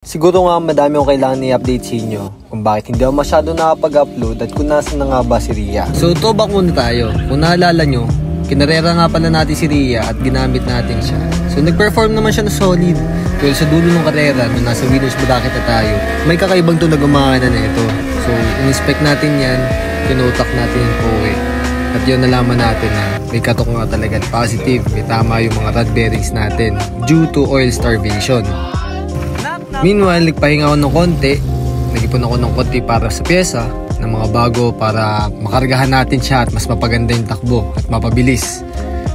Siguro nga madami akong kailangan i-update sa inyo kung bakit hindi ako masyado nakapag-upload at kung nasan na nga ba si Ria. So throwback muna tayo. Kung naalala nyo, kinarera nga pala natin si Ria at ginamit natin siya. So nag-perform naman siya na solid. Pero sa dulo ng karera, nung nasa winners bracket na tayo, may kakaibang tunog ang mga na ito. So in-inspect natin yan, tinutak natin yung POE. At yun nalaman natin na may katok nga talaga positive, may tama yung mga rod bearings natin due to oil starvation. Meanwhile, nagpahinga ako ng konti. Nag-ipon ako ng konti para sa pyesa ng mga bago para makargahan natin siya at mas mapaganda yung takbo at mapabilis.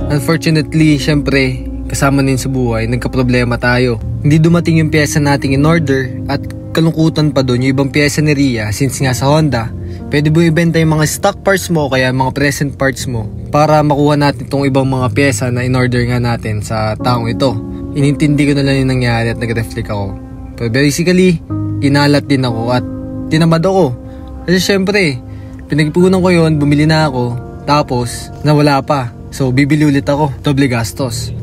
Unfortunately, syempre, kasama din sa buhay, nagka-problema tayo. Hindi dumating yung pyesa nating in order at kalungkutan pa doon yung ibang pyesa ni Ria since nga sa Honda. Pwede mo ibenta yung mga stock parts mo kaya mga present parts mo para makuha natin itong ibang mga pyesa na in order nga natin sa taong ito. Inintindi ko na lang yung nangyari at nag-reflect ako. Pero basically, kinalat din ako at tinamad ako. Kasi syempre, pinag-ipunan ko yun, bumili na ako, tapos nawala pa. So bibili ulit ako, doble gastos.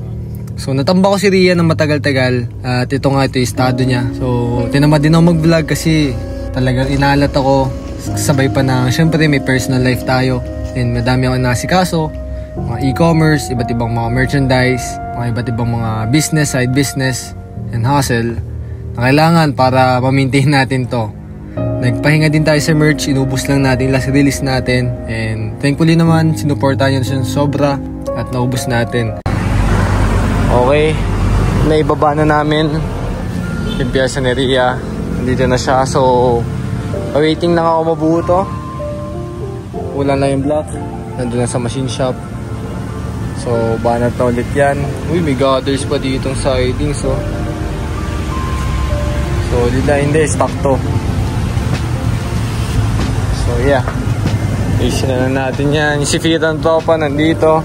So natamba ko si Ria ng matagal-tagal at ito nga ito yung estado niya. So tinamad din ako mag-vlog kasi talagang inalat ako. Sabay pa na syempre may personal life tayo. And madami ako nasikaso, mga e-commerce, iba't ibang mga merchandise, mga iba't ibang mga business, side business, and hustle na kailangan para ma-maintain natin to. Nagpahinga din tayo sa merch, inubos lang natin last release natin, and thankfully naman sinuportahan nyo siya sobra at naubos natin. Okay, naibaba na namin yung piyesa ni Ria. Dito na siya, so awaiting lang ako mabuto. Ulan lang yung block, nandun na sa machine shop. So banat na ulit yan. Uy, may gutters pa ditong sidings, oh. So, hindi, stock to. So, yeah. Ayusin na natin yan. Yung si Firan tropa nandito.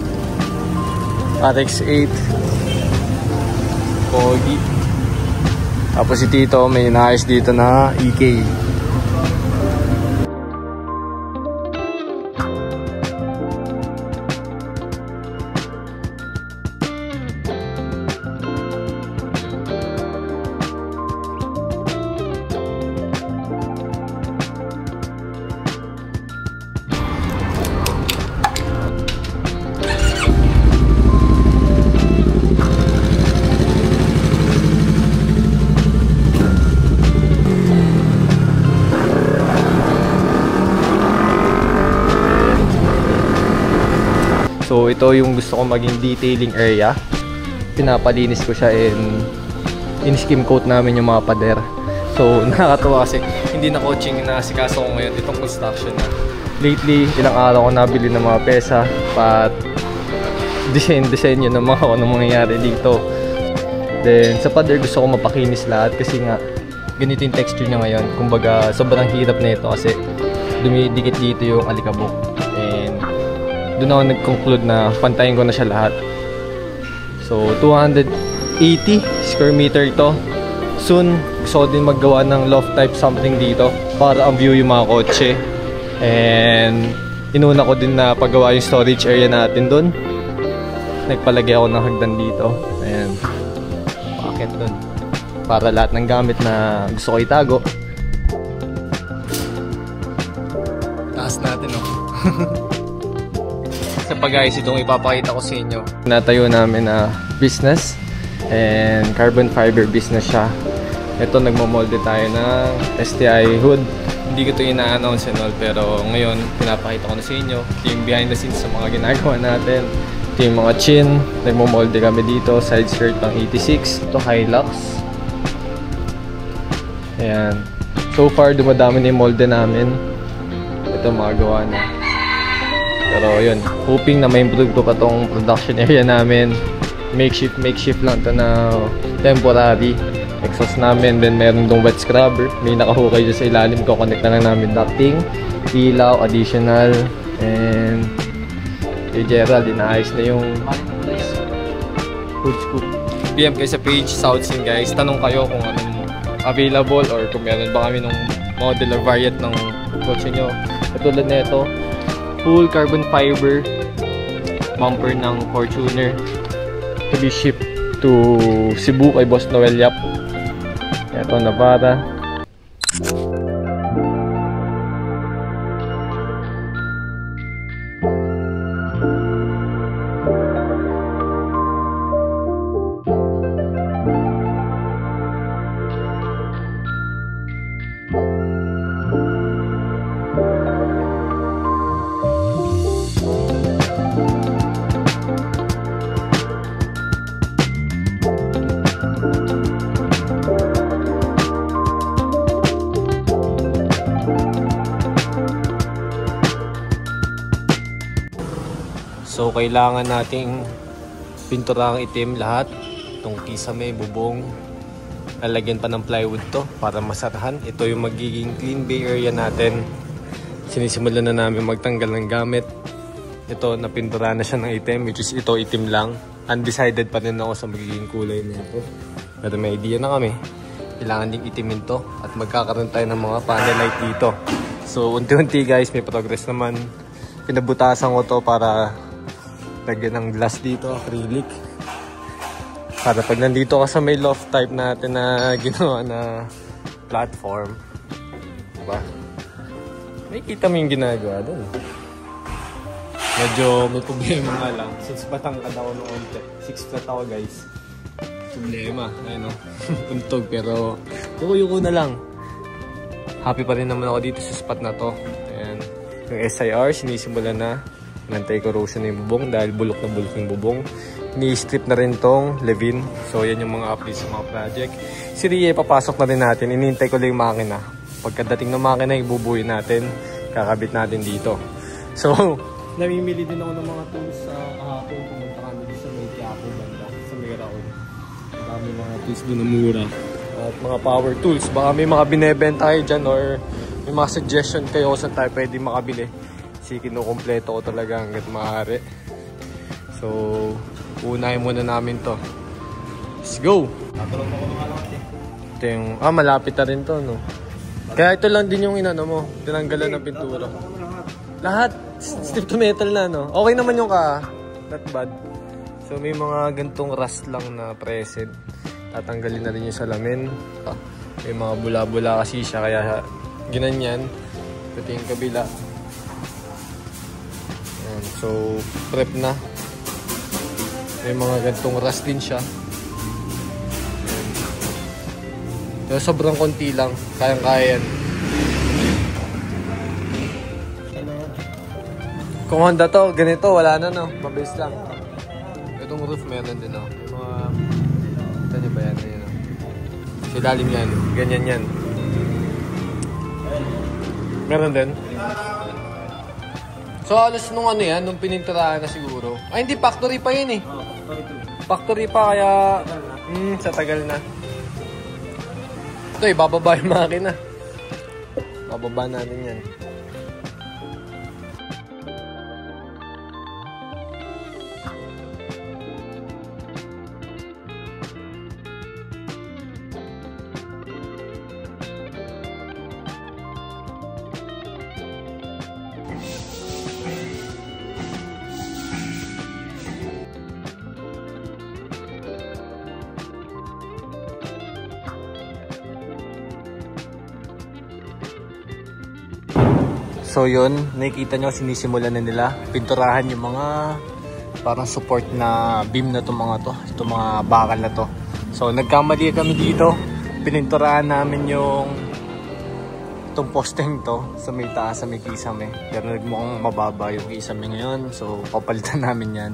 RX-8. Pogi. Tapos si Tito, may naayos dito na EK. So ito yung gusto kong maging detailing area. Pinapalinis ko siya and in-skim coat namin yung mga pader. So nakakatuwa kasi hindi na coaching na sikaso ko ngayon itong construction na. Lately, ilang araw ko nabili ng mga pesa pat design yun ng mga anong mangyayari dito. Then sa pader gusto ko mapakinis lahat kasi nga ganito yung texture niya ngayon. Kumbaga sobrang hirap na ito kasi dumidikit dito yung alikabok. And doon ako nag-conclude na pantayin ko na siya lahat. So 280 square meter ito. Soon gusto ko din maggawa ng loft type something dito para ang view yung mga kotse. And inuna ko din na paggawa yung storage area natin doon. Nagpalagay ako ng hagdan dito. Ayan, packet doon para lahat ng gamit na gusto ko itago. Taas natin, oh. Sa guys, itong ipapakita ko sa inyo. Natayo namin na business and carbon fiber business siya. Ito, nagmamolde tayo ng STI hood. Hindi ko ito ina-announce and all, pero ngayon pinapakita ko na sa inyo. Ito yung behind the scenes sa mga ginagawa natin. Ito yung mga chin. Nagmamolde kami dito. Side skirt pang 86. Ito Hilux. Ayan. So far, dumadami na yung molde namin. Ito mga gawa na. Pero yun, hoping na ma-improve ko pa tong production area namin. Makeshift lang ito na temporary. Exhaust namin, then meron dong wet scrubber. May nakahukay dyan sa ilalim ko. Connect na lang namin ducting, ilaw, additional, and kay Gerald, inaayos na yung hood scoop. PM kayo sa page, Southscene guys. Tanong kayo kung anong available or kung meron ba kami ng model or variant ng kotse nyo. Katulad na ito, full carbon fiber bumper ng Fortuner to be shipped to Cebu kay Boss Noel Yap. Ito na para. So kailangan nating pinturang itim lahat. Itong kisame, bubong. Lalagyan pa ng plywood to para masarahan. Ito yung magiging clean bay area natin. Sinisimulan na namin magtanggal ng gamit. Ito, napintura na siya ng itim, which is ito itim lang. Undecided pa rin ako sa magiging kulay nito. Pero may idea na kami. Kailangan ding itimin to at magkakaroon tayo ng mga panel light dito. So unti-unti guys, may progress naman. Pinabutasan ko to para lagyan ng glass dito, acrylic. Para pag nandito ka sa may loft type natin na ginawa na platform, diba? May kita mo yung ginagawa doon. Medyo may problema nga lang. Since batangkad ako noon, 6 flat ako guys. Problema, ayun o. Untog, pero yuko na lang. Happy pa rin naman ako dito sa spot na to. Ayan. Yung SIR, sinisimulan na. Anti-corrosion na yung bubong dahil bulok na bulok yung bubong. Ni-strip na rin tong Levin. So yan yung mga updates sa mga project. Si Ria, papasok na rin natin. Inintay ko lang yung makina. Pagkadating ng makina, ibubuhin natin. Kakabit natin dito. So, namimili din ako ng mga tools sa kahapon. Pumunta kami din sa may Quiapo banda. Sa may Raon. Dami mga tools doon na mura. At mga power tools. Baka may mga binebenta kayo dyan or may mga suggestion kayo kung saan tayo pwede makabili. Kasi kinukompleto ko talaga hanggat maaari. So, unahin muna namin to. Let's go! Ito yung, malapit na rin to, no? Kaya ito lang din yung inano mo, tinanggalan ng pintura. Lahat, strip to metal na, no? Okay naman yung not bad. So, may mga gantong rust lang na present. Tatanggalin na rin yung salamin. May mga bula-bula kasi siya, kaya ginanyan. Ito yung kabila. So, prep na. May mga gantong rust din siya. Pero sobrang konti lang. Kayang-kaya yan. Kung Honda to, ganito, wala na, no? Mabilis lang. Itong roof meron din, no? May mga... Ito nyo ba yan? Ayan, no? Sa ilalim yan. Ganyan yan. Meron din. So, alas nung ano yan, nung pininturahan na siguro. Ay, hindi, factory pa yun eh. Factory pa, kaya... sa tagal na. Ito, ibababa yung makina. Bababa natin yan. So yun, nakikita nyo, sinisimulan na nila. Pinturahan yung mga parang support na beam na itong mga to. Itong mga bakal na to. So nagkamali kami dito. Pininturahan namin yung itong posteng to sa may taas, sa may kisame. Pero nagmukhang mababa yung kisame ngayon. So papalitan namin yan.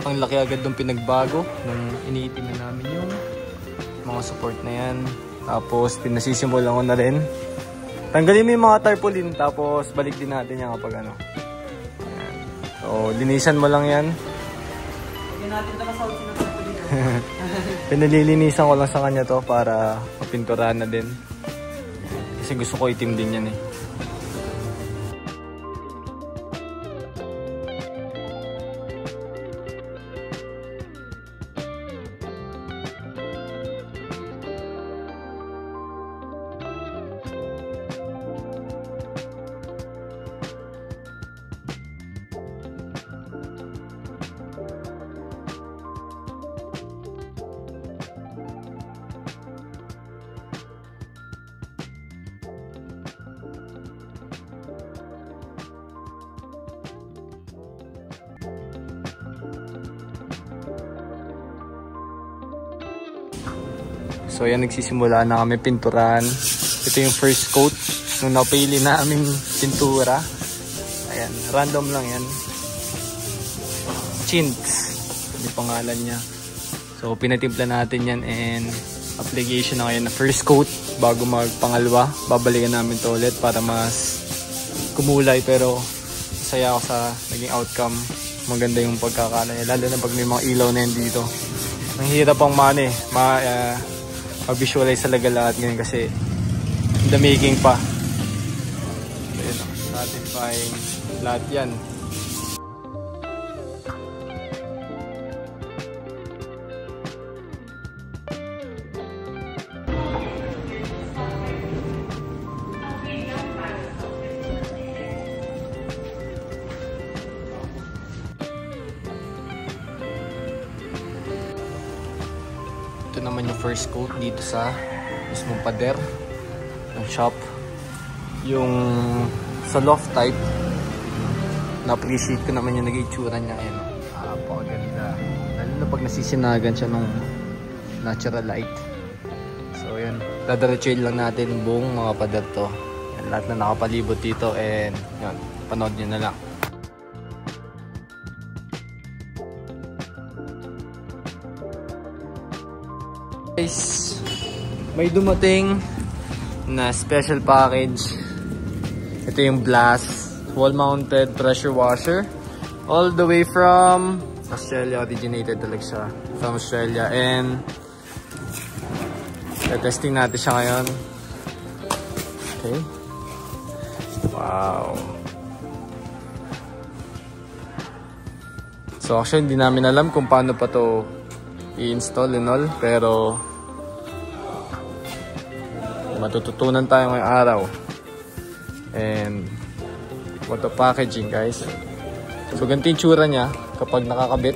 Ang laki agad ng pinagbago nung iniitim na namin yung mga support na yan. Tapos pinasisimulan ko na rin. Tanggalin mo yung mga tarpaulin, tapos balik din natin yan kapag ano. Ayan. So linisan mo lang yan. Pinalilinisan ko lang sa kanya to para mapinturahan na din. Kasi gusto ko itim din yan eh. So yan, nagsisimula na kami pinturan. Ito yung first coat nung napili naming pintura. Ayan, random lang yan. Chints, yung pangalan niya. So pinatimpla natin yan and application na ngayon na first coat bago magpangalawa. Babalikan namin to ulit para mas kumulay, pero masaya ako sa naging outcome. Maganda yung pagkakala niya, lalo na pag may mga ilaw na yan dito. Ang hirap pang mag-visualize talaga lahat ngayon kasi in the making pa. So yun, satisfying lahat yan. Ito naman yung first coat dito sa mismong pader ng shop. Yung sa loft type, na-appreciate ko naman yung nag-itsura niya. Ayan, napakaganda. Lalo na pag nasisinagan siya ng natural light. So yan, dadiretsuin lang natin buong mga pader to. Yan, lahat na nakapalibot dito, and yan, panood nyo na lang. Guys, may dumating na special package. Ito yung Blast wall-mounted pressure washer, all the way from Australia. Originated talaga siya from Australia, and testing natin siya ngayon. Okay, wow. So actually hindi namin alam kung paano pa to i-install and all, pero matututunan tayo ngayong araw. And what the packaging, guys. So ganito yung tsura niya kapag nakakabit.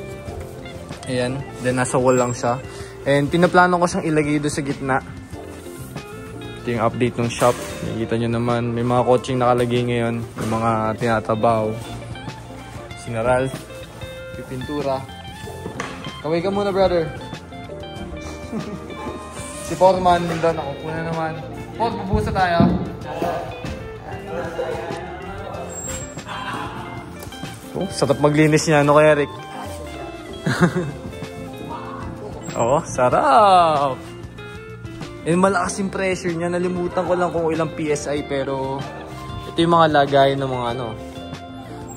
Ayan, then nasa wall lang siya. And pinaplano ko siyang ilagay doon sa gitna. Ito yung update ng shop. Nakikita nyo naman, may mga coaching nakalagay ngayon, may mga tinatrabaho. Sina Ralph, pipintura. Kaway ka muna, brother. Si Foreman, din doon ako. Puna naman. Pod, bubusa tayo. Oh, sarap maglinis niya. Ano kaya, Rick? Oo, sarap. And malakas yung pressure niya. Nalimutan ko lang kung ilang PSI, pero ito yung mga lagay ng mga ano.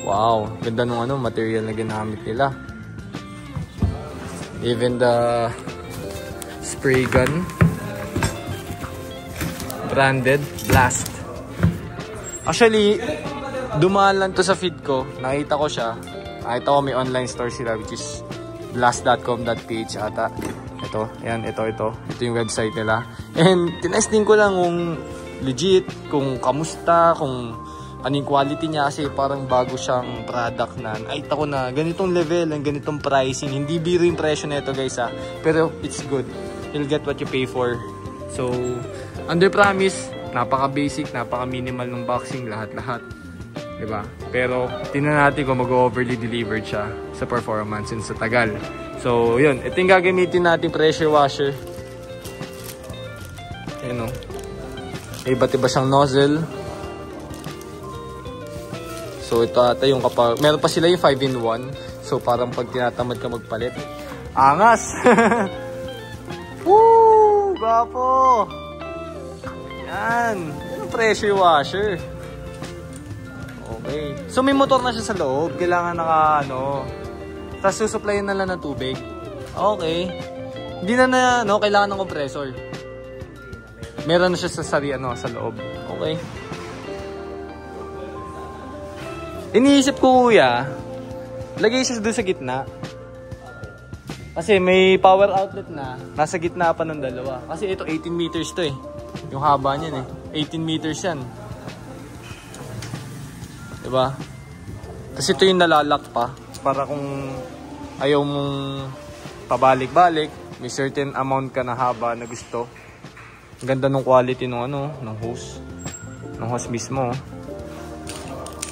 Wow, ganda ng ano, material na ginamit nila. Even the spray gun, branded Blast. Actually, dumaan lang to sa feed ko. Nakita ko siya. Nakita ko may online store sila, which is blast.com.ph ata. Ito, ayan, ito. Ito yung website nila. And tinesting ko lang kung legit, kung kamusta, kung anong quality niya, kasi parang bago siyang product na nakita ko na ganitong level and ganitong pricing. Hindi biro yung presyo na ito, guys, ha. Pero it's good. You'll get what you pay for. So, under promise, napaka-basic, napaka-minimal ng boxing, lahat-lahat. Diba? Pero, tingnan natin kung mag-overly delivered siya sa performance and sa tagal. So, yun. Ito yung gagamitin natin pressure washer. Ayan, o. Iba't iba siyang nozzle. So ito ata yung kapag, meron pa sila yung 5-in-1. So parang pag tinatamad ka magpalit, angas! Woo! Gwapo! Yan! Yan ang pressure washer. Okay. So may motor na siya sa loob. Kailangan tapos susuplayin na lang ng tubig. Okay. Hindi na kailangan ng compressor. Meron na siya sa loob. Okay. Iniisip ko, kuya, lagay siya doon sa gitna. Kasi may power outlet na, nasa gitna pa ng dalawa. Kasi ito 18 meters to eh. Yung haba niyan eh. 18 meters yan. Diba? Kasi ito yung nalalak pa. Para kung ayaw mong pabalik-balik, may certain amount ka na haba na gusto. Ang ganda ng quality ng hose. Ng hose mismo.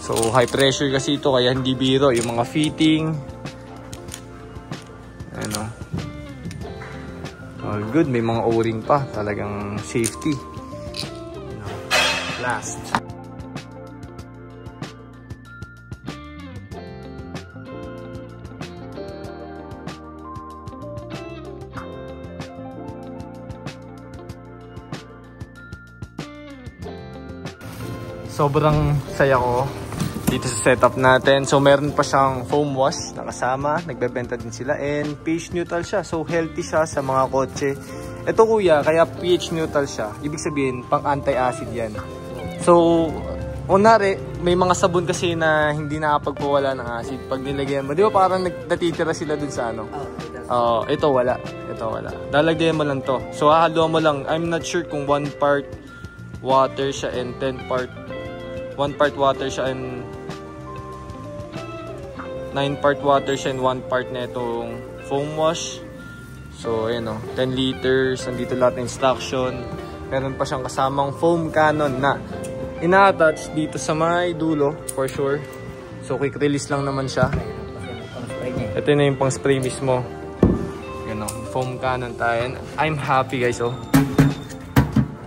So, high pressure kasi ito, kaya hindi biro. Yung mga fitting. All good. May mga o-ring pa. Talagang safety. Last. Sobrang saya ko dito sa setup natin. So meron pa siyang foam wash na kasama. Nagbebenta din sila and pH neutral siya. So healthy siya sa mga kotse. Ito kuya, kaya pH neutral siya. Ibig sabihin pang anti-acid yan. So kunwari, may mga sabon kasi na hindi nakapagpawala ng acid pag nilagyan mo. Di ba parang natitira sila dun sa ano? Ito wala. Ito wala. Lalagyan mo lang to. So hahaluan mo lang. I'm not sure kung 1 part water siya and 1 part water siya and 9 part water siya and 1 part na itong foam wash. So ayun o, 10 liters. Nandito lahat ng instruction. Meron pa siyang kasamang foam cannon na ina-attach dito sa may dulo for sure. So quick release lang naman siya. Ito na yung pang spray mismo. Yan o, foam cannon tayo. I'm happy guys oh.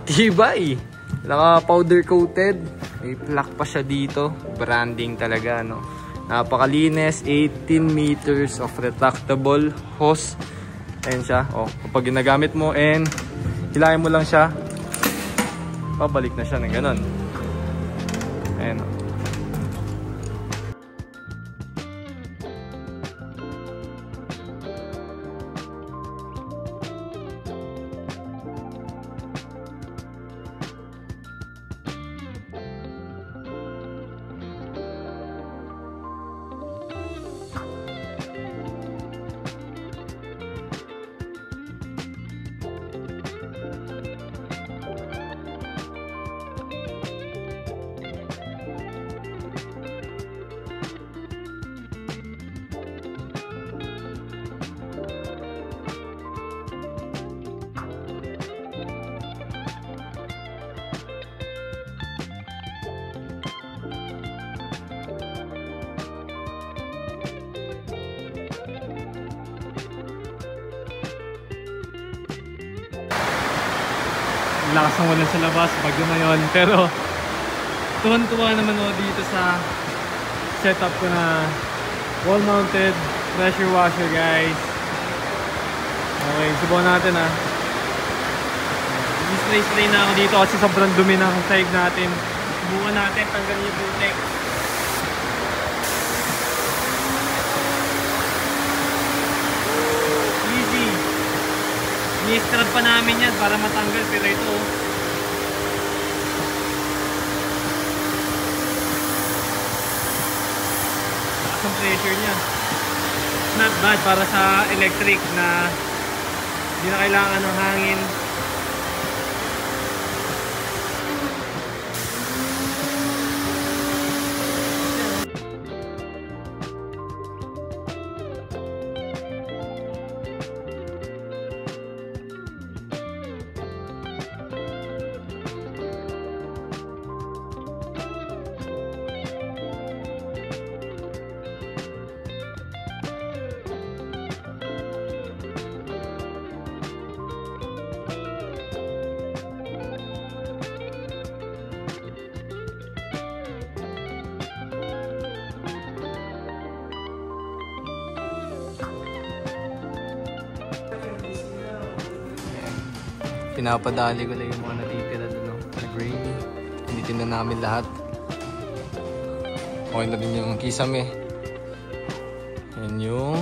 Tibay! Naka powder coated. May plaque pa siya dito. Branding talaga, no? Napakalinis. 18 meters of retractable hose. Ayan siya. O, kapag ginagamit mo and hilahin mo lang siya, pabalik na siya ng ganun. Ayan o. Lakas ng ulan sa labas, bagyo na yun. Pero tuwan-tuwa naman ako dito sa setup ko na wall-mounted pressure washer guys. Okay, subukan natin ha. Spray na ako dito kasi sobrang dumi na ang sahig natin. Subukan natin, tanggalin yung putek. Easy. Ni-scrub pa namin yan para matanggal, pero ito lakas ang pressure niya. Not bad para sa electric na hindi na kailangan ng hangin. Pinapadali ko lang yung mga natitira doon, na gravy. Hindi na namin lahat. Okay na din yung kisame. Yan yung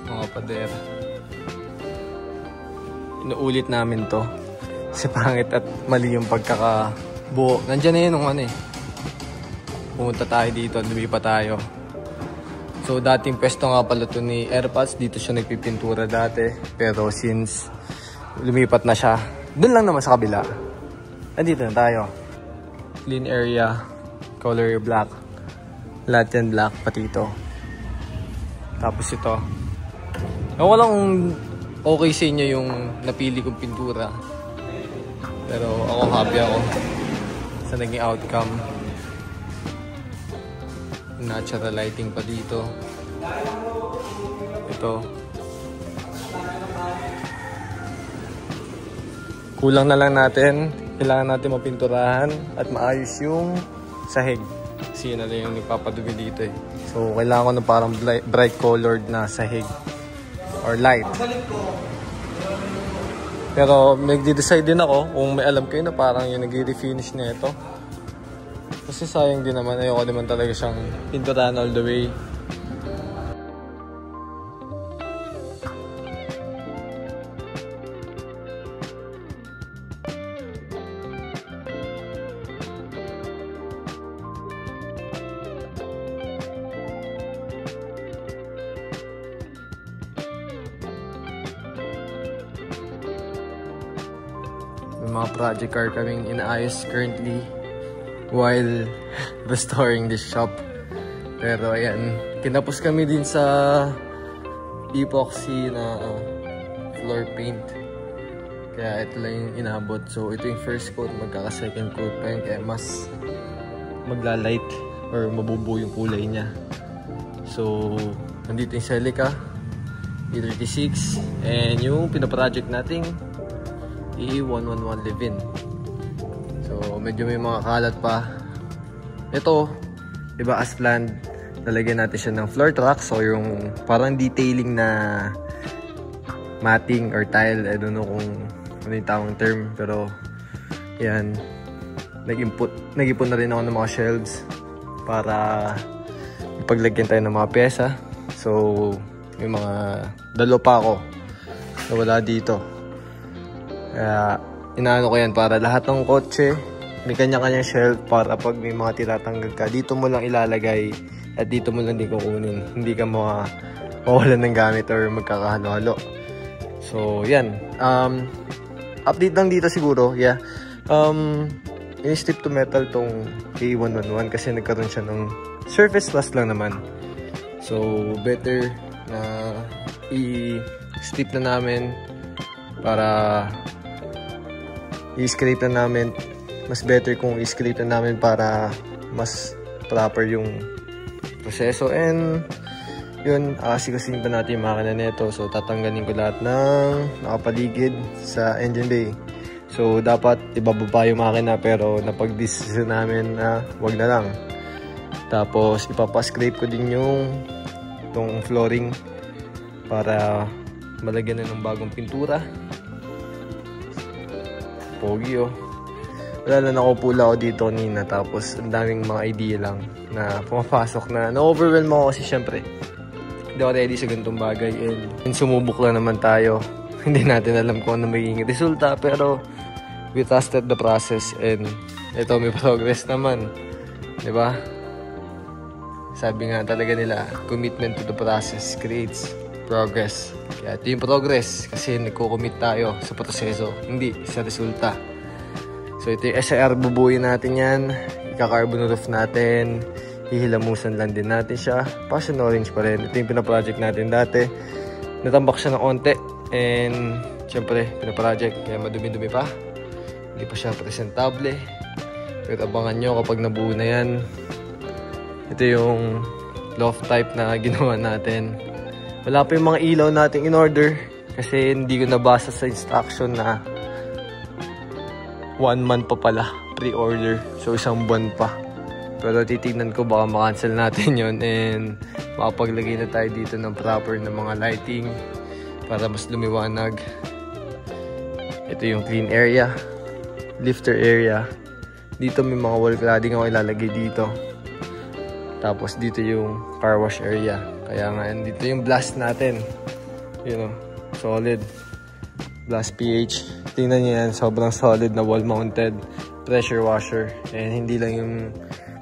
mga pader. Inuulit namin to. Kasi pangit at mali yung pagkakabuo. Nandiyan na yun nung ano eh. Pumunta tayo dito, lumipat tayo. So dating pwesto nga pala to ni Airpods. Dito siya nagpipintura dati. Pero since lumipat na siya, dun lang naman sa kabila. Andito na tayo. Clean area, color black. Lahat yan black, pati ito. Tapos ito. Ewan ko lang okay sa inyo yung napili kong pintura. Pero ako happy ako sa naging outcome. Natural lighting pa dito. Ito. kulang na lang natin. Kailangan natin mapinturahan at maayos yung sahig. Kasi yun na lang yung nagpapadumi dito eh. So, kailangan ko ng parang bright colored na sahig. Or light. Pero, nagde-decide din ako kung may alam kayo na parang yung nag-refinish na ito. Kasi sayang din naman. Ayoko naman talaga siyang pinturahan all the way. May mga project car kaming inaayos currently while restoring this shop. Pero ayan, kinapos kami din sa epoxy na floor paint. Kaya ito lang yung inabot. So ito yung first coat, magkaka-second coat pa yun. Kaya mas magla-light or mabubuo yung kulay niya. So nandito yung Celica E36 and yung pinaproject nating E111 Livin. So medyo may mga kalat pa. Ito, diba as planned, lalagyan natin siya ng floor tracks o yung parang detailing na matting or tile. I don't know kung ano yung tamang term, pero yan, nag-ipon na rin ako ng mga shelves para ipaglagyan tayo ng mga pyesa. So may mga dalo pa ako na wala dito. Kaya inaano ko yan para lahat ng kotse may kanya-kanyang shelf para pag may mga tinatanggal ka, dito mo lang ilalagay at dito mo lang din kukunin. Hindi ka mawawalan ng gamit or magkakahalo-halo. So yan, update lang dito siguro. Yeah, in-strip to metal tong A111 kasi nagkaroon siya ng surface rust lang naman. So better na i-strip na namin para i-scrape na namin. Mas better kung i-scrape na namin para mas proper yung proseso. And yun, asikasin pa natin yung makina nito. So tatanggalin ko lahat ng nakapaligid sa engine bay. So dapat ibababa yung makina pero napag-decision namin na wag na lang. Tapos ipapascrape ko din yung itong flooring para malagyan na ng bagong pintura. Pogi oh. Wala na, nakupula ako dito kanina tapos ang daming mga idea lang na pumapasok na na-overwhelm ako kasi syempre hindi ako ready sa ganitong bagay and sumubok lang naman tayo. Hindi natin alam kung ano magiging resulta pero we trusted the process and ito may progress naman, diba? Sabi nga talaga nila, commitment to the process creates progress. Kaya ito yung progress kasi nagko-commit tayo sa proseso, hindi sa resulta. So ito yung SIR, bubuyin natin yan, ika-carbon roof natin, hihilamusan lang din natin siya, passion orange pa rin. Ito yung pinaproject natin dati, natambak siya ng onte and syempre pinaproject kaya madumi-dumi pa, hindi pa siya presentable. Pero abangan nyo kapag nabuo na yan. Ito yung loft type na ginawa natin. Wala pa yung mga ilaw natin in order kasi hindi ko nabasa sa instruction na 1 month pa pala pre-order. So isang buwan pa. Pero titignan ko baka makancel natin yon and makapaglagay na tayo dito ng proper na mga lighting para mas lumiwanag. Ito yung clean area, lifter area. Dito may mga wall cladding ako ilalagay dito. Tapos dito yung car wash area. Kaya nga dito yung blast natin. You know, solid blast PH. Tingnan niyo yan, sobrang solid na wall mounted pressure washer. And hindi lang yung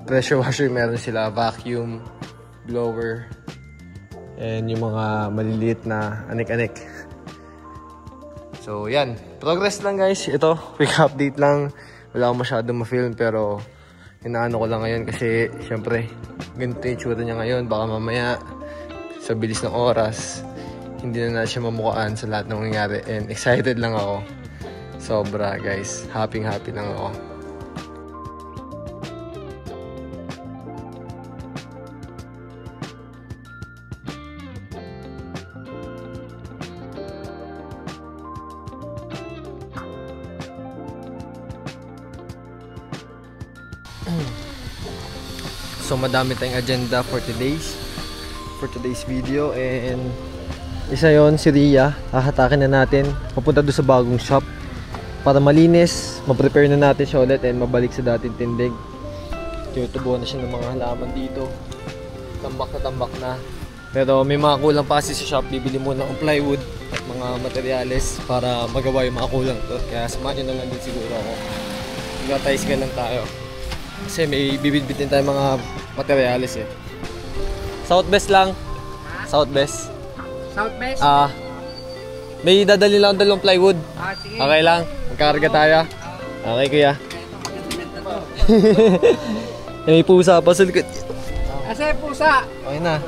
pressure washer, meron sila vacuum blower and yung mga maliliit na anik-anik. So yan, progress lang guys. Ito, quick update lang. Wala akong masyadong ma-film pero inaano ko lang ngayon kasi syempre ganito yung tsura niya ngayon. Baka mamaya sa bilis ng oras hindi na siya mamukhaan sa lahat ng nangyayari. And excited lang ako. Sobra guys. Happy lang ako. So madami tayong agenda for today's video, and isa yon si Ria. Hahatakin na natin papunta doon sa bagong shop para malinis, ma-prepare na natin siya ulit and mabalik sa dating tindig. Tinutubuan na siya ng mga halaman dito, tambak na. Pero may mga kulang pa kasi sa shop. Bibili muna ng plywood at mga materyales para magawa yung mga kulang to. Kaya samahan nyo na lang din siguro ako. Mag-tricycle lang tayo kasi may bibitbitin tayo mga materyales eh. Southwest lang. Southwest? May dadali lang dalawang plywood. Sige. Okay lang, magkakarga tayo. Okay kuya. May pusa pa sa likod. Kasi pusa! Okay na.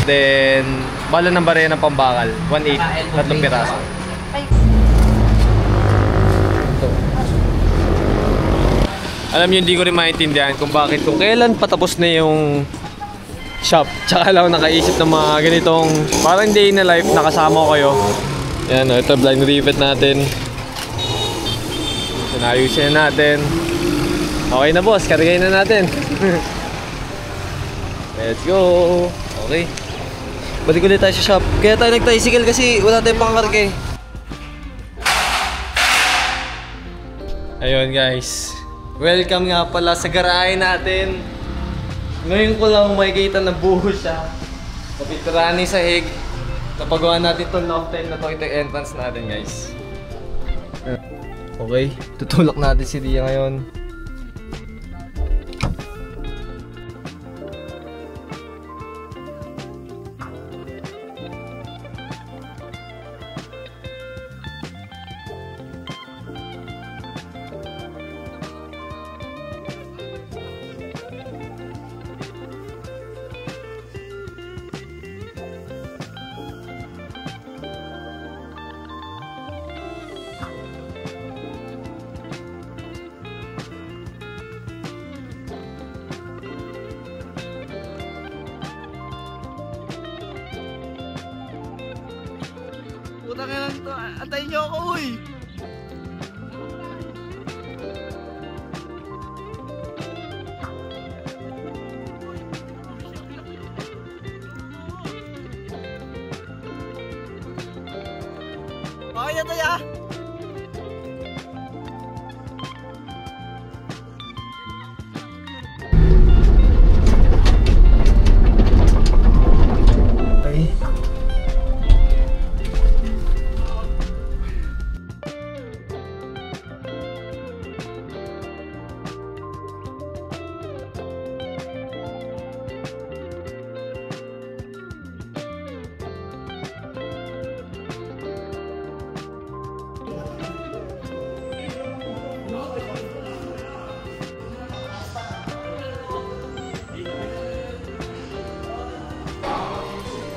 Then, bala ng barya ng pambakal. 1.8, tatlong piraso. Ito. Alam niyo, hindi ko rin maintindihan kung bakit, kung kailan patapos na yung shop. Tsaka lang nakaisip ng mga ganitong parang day in a life na kasama ko kayo. Yan, ito blind rivet natin. Sinayusin na natin. Okay na boss, karigay na natin. Let's go. Okay. Balik ulit tayo sa shop. Kaya tayo nag-tricycle kasi wala tayong pangkarga eh. Ayun guys. Welcome nga pala sa garahe natin. Ngayon ko lang makikita na buho siya. Napitirani sa hig. Napagawa natin itong loft time na to. Ito yung entrance natin guys. Okay. Tutulak natin si Ria ngayon. Putang ina nito, antayin niyo ako, uy! Okay na tayo, ah!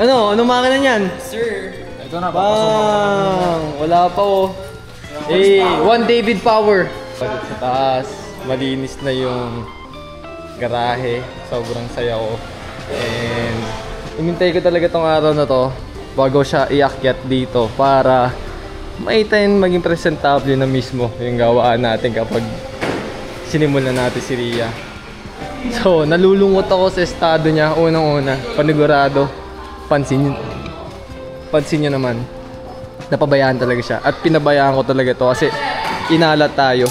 Anong makina niyan? Sir, ito na Bang! Wala pa oh. Eh, one David power. Sa taas, malinis na yung garahe. Sobrang saya ko. And hinintay ko talaga tong araw na to bago siya iakyat dito para maitain maging presentable na mismo yung gawaan natin kapag sinimulan natin si Ria. So, nalulungkot ako sa estado niya. Unang-una, panigurado. Pansin nyo naman, napabayaan talaga siya. At pinabayaan ko talaga to kasi inalat tayo.